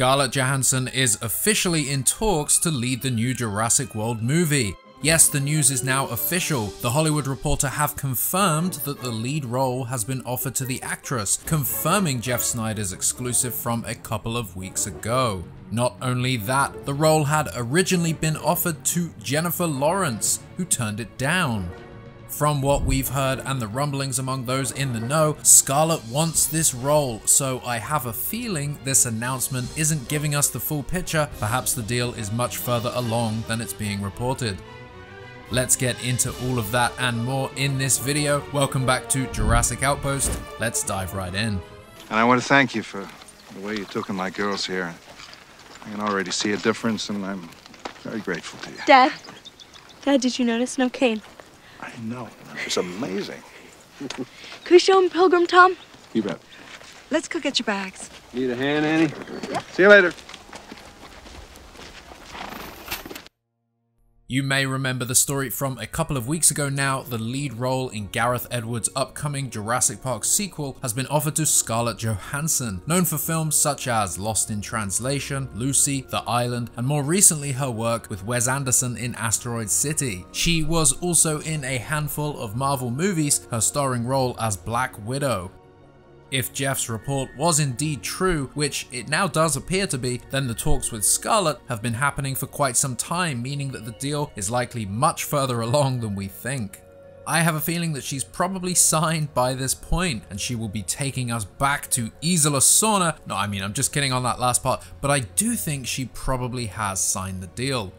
Scarlett Johansson is officially in talks to lead the new Jurassic World movie. Yes, the news is now official. The Hollywood Reporter have confirmed that the lead role has been offered to the actress, confirming Jeff Snyder's exclusive from a couple of weeks ago. Not only that, the role had originally been offered to Jennifer Lawrence, who turned it down. From what we've heard and the rumblings among those in the know, Scarlett wants this role, so I have a feeling this announcement isn't giving us the full picture. Perhaps the deal is much further along than it's being reported. Let's get into all of that and more in this video. Welcome back to Jurassic Outpost. Let's dive right in. And I want to thank you for the way you took in my girls here. I can already see a difference, and I'm very grateful to you. Dad, did you notice no cane? I know. It's amazing. Can we show him Pilgrim, Tom? You bet. Let's go get your bags. Need a hand, Annie? Yep. See you later. You may remember the story from a couple of weeks ago now. The lead role in Gareth Edwards' upcoming Jurassic Park sequel has been offered to Scarlett Johansson, known for films such as Lost in Translation, Lucy, The Island, and more recently her work with Wes Anderson in Asteroid City. She was also in a handful of Marvel movies, her starring role as Black Widow. If Jeff's report was indeed true, which it now does appear to be, then the talks with Scarlett have been happening for quite some time, meaning that the deal is likely much further along than we think. I have a feeling that she's probably signed by this point, and she will be taking us back to Isla Sorna. No, I mean, I'm just kidding on that last part, but I do think she probably has signed the deal.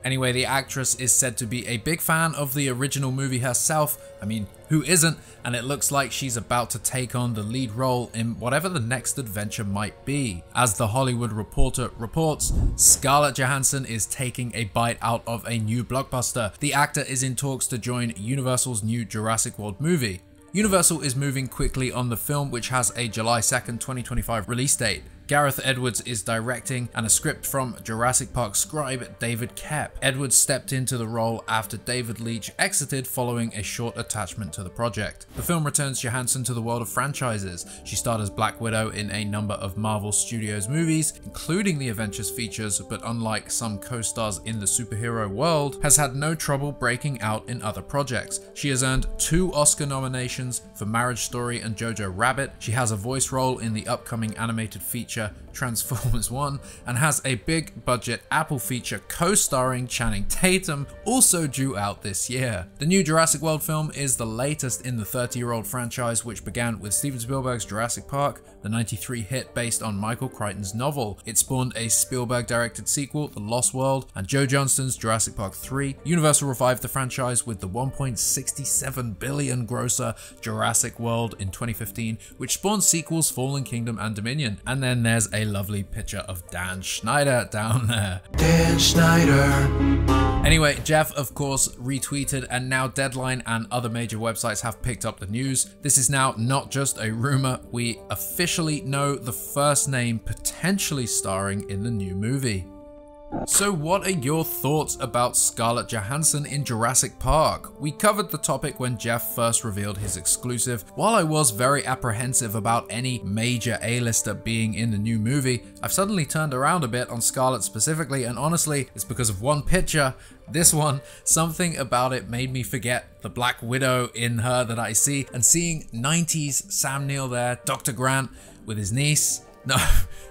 Anyway, the actress is said to be a big fan of the original movie herself. I mean, who isn't? And it looks like she's about to take on the lead role in whatever the next adventure might be. As the Hollywood Reporter reports, Scarlett Johansson is taking a bite out of a new blockbuster. The actor is in talks to join Universal's new Jurassic World movie. Universal is moving quickly on the film, which has a July 2nd, 2025 release date. Gareth Edwards is directing, and a script from Jurassic Park scribe David Koepp. Edwards stepped into the role after David Leitch exited following a short attachment to the project. The film returns Johansson to the world of franchises. She starred as Black Widow in a number of Marvel Studios movies, including the Avengers features, but unlike some co-stars in the superhero world, has had no trouble breaking out in other projects. She has earned 2 Oscar nominations for Marriage Story and Jojo Rabbit. She has a voice role in the upcoming animated feature Transformers 1, and has a big budget Apple feature co-starring Channing Tatum, also due out this year. The new Jurassic World film is the latest in the 30-year-old franchise, which began with Steven Spielberg's Jurassic Park, the '93 hit based on Michael Crichton's novel. It spawned a Spielberg-directed sequel, The Lost World, and Joe Johnston's Jurassic Park 3. Universal revived the franchise with the $1.67 billion grosser Jurassic World in 2015, which spawned sequels Fallen Kingdom and Dominion. And then there's a lovely picture of Dan Schneider down there. Dan Schneider. Anyway, Jeff of course retweeted, and now Deadline and other major websites have picked up the news. This is now not just a rumor, we officially know the first name potentially starring in the new movie. So what are your thoughts about Scarlett Johansson in Jurassic Park? We covered the topic when Jeff first revealed his exclusive. While I was very apprehensive about any major A-lister being in the new movie, I've suddenly turned around a bit on Scarlett specifically, and honestly, it's because of one picture. This one, something about it made me forget the Black Widow in her that I see, and seeing 90s Sam Neill there, Dr. Grant with his niece. No,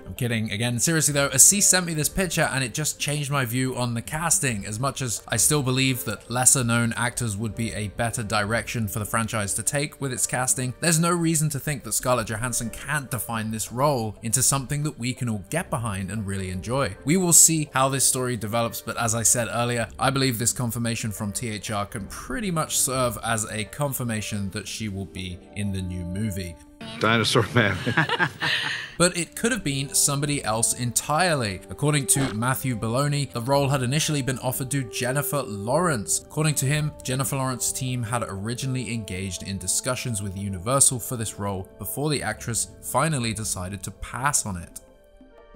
I'm kidding. Again, seriously though, Assis sent me this picture and it just changed my view on the casting. As much as I still believe that lesser known actors would be a better direction for the franchise to take with its casting, there's no reason to think that Scarlett Johansson can't define this role into something that we can all get behind and really enjoy. We will see how this story develops, but as I said earlier, I believe this confirmation from THR can pretty much serve as a confirmation that she will be in the new movie. Dinosaur man. But it could have been somebody else entirely. According to Matthew Belloni, the role had initially been offered to Jennifer Lawrence. According to him, Jennifer Lawrence's team had originally engaged in discussions with Universal for this role before the actress finally decided to pass on it.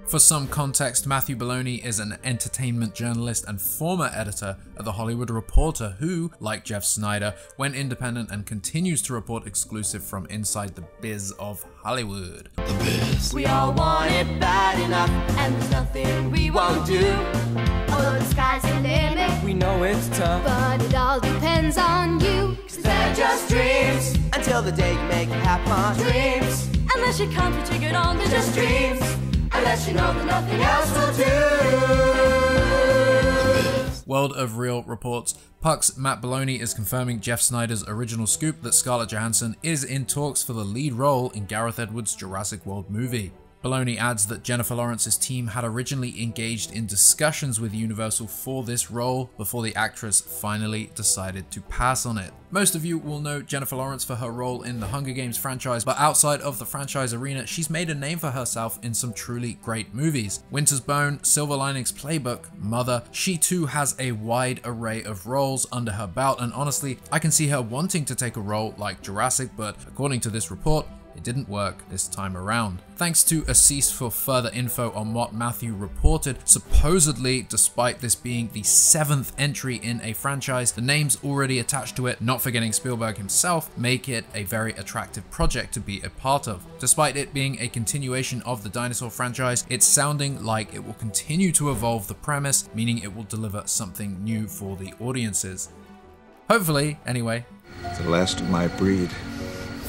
For some context, Matthew Belloni is an entertainment journalist and former editor at The Hollywood Reporter who, like Jeff Snyder, went independent and continues to report exclusive from inside the biz of Hollywood. The biz. We all want it bad enough, and there's nothing we won't do. Although the sky's the limit, We know it's tough, but it all depends on you. 'cause they're just dreams, until the day you make it happen. Dreams, Unless you count your ticket on, they're they're just just dreams, unless you know that nothing else will do. World of Real reports, Puck's Matt Belloni is confirming Jeff Snyder's original scoop that Scarlett Johansson is in talks for the lead role in Gareth Edwards' Jurassic World movie. Belloni adds that Jennifer Lawrence's team had originally engaged in discussions with Universal for this role before the actress finally decided to pass on it. Most of you will know Jennifer Lawrence for her role in the Hunger Games franchise, but outside of the franchise arena, she's made a name for herself in some truly great movies. Winter's Bone, Silver Linings Playbook, Mother. She too has a wide array of roles under her belt, and honestly, I can see her wanting to take a role like Jurassic, but according to this report, it didn't work this time around. Thanks to Assis for further info on what Matthew reported. Supposedly, despite this being the 7th entry in a franchise, the names already attached to it, not forgetting Spielberg himself, make it a very attractive project to be a part of. Despite it being a continuation of the dinosaur franchise, it's sounding like it will continue to evolve the premise, meaning it will deliver something new for the audiences. Hopefully, anyway. It's the last of my breed.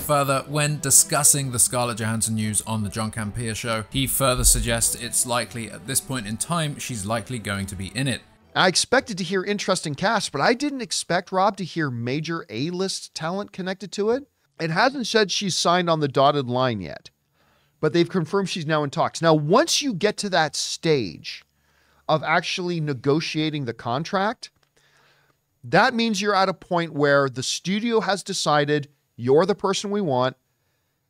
Further, when discussing the Scarlett Johansson news on the John Campea show, he further suggests it's likely at this point in time she's likely going to be in it. I expected to hear interesting cast, but I didn't expect, Rob, to hear major A-list talent connected to it. It hasn't said she's signed on the dotted line yet, but they've confirmed she's now in talks. Now, once you get to that stage of actually negotiating the contract, that means you're at a point where the studio has decided you're the person we want,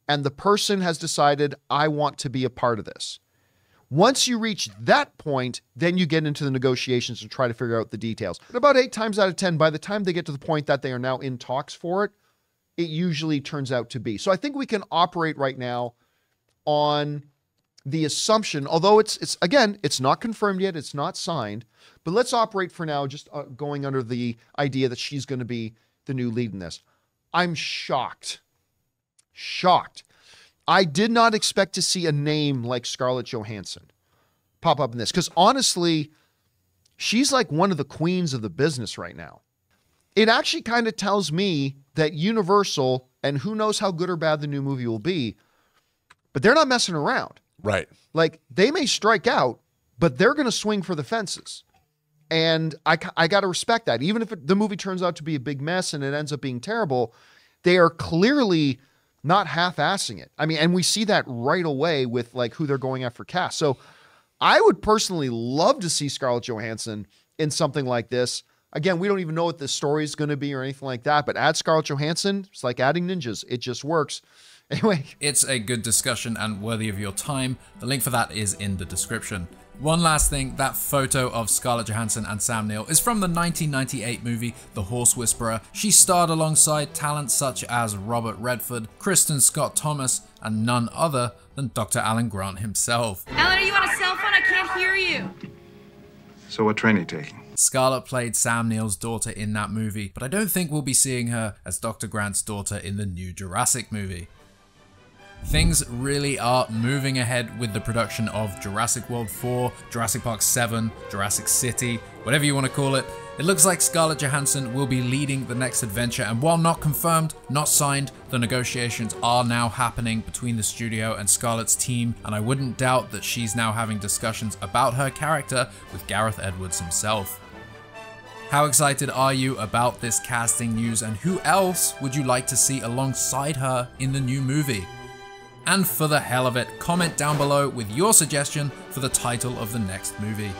and the person has decided, I want to be a part of this. Once you reach that point, then you get into the negotiations and try to figure out the details. But about 8 times out of 10, by the time they get to the point that they are now in talks for it, it usually turns out to be. So I think we can operate right now on the assumption, although it's again, it's not confirmed yet, it's not signed, but let's operate for now just going under the idea that she's going to be the new lead in this. I'm shocked. I did not expect to see a name like Scarlett Johansson pop up in this, because honestly, she's like one of the queens of the business right now. It actually kind of tells me that Universal, and who knows how good or bad the new movie will be, but they're not messing around. Right. Like, they may strike out, but they're going to swing for the fences. And I got to respect that. Even if the movie turns out to be a big mess and it ends up being terrible, they are clearly not half-assing it. I mean, and we see that right away with like who they're going after cast. So I would personally love to see Scarlett Johansson in something like this. Again, we don't even know what the story is going to be or anything like that, but add Scarlett Johansson, it's like adding ninjas. It just works. Anyway. It's a good discussion and worthy of your time. The link for that is in the description. One last thing, that photo of Scarlett Johansson and Sam Neill is from the 1998 movie The Horse Whisperer. She starred alongside talent such as Robert Redford, Kristen Scott Thomas, and none other than Dr. Alan Grant himself. Alan, are you on a cell phone? I can't hear you. So what train are you taking? Scarlett played Sam Neill's daughter in that movie, but I don't think we'll be seeing her as Dr. Grant's daughter in the new Jurassic movie. Things really are moving ahead with the production of Jurassic World 4, Jurassic Park 7, Jurassic City, whatever you want to call it. It looks like Scarlett Johansson will be leading the next adventure, and while not confirmed, not signed, the negotiations are now happening between the studio and Scarlett's team, and I wouldn't doubt that she's now having discussions about her character with Gareth Edwards himself. How excited are you about this casting news, and who else would you like to see alongside her in the new movie? And for the hell of it, comment down below with your suggestion for the title of the next movie.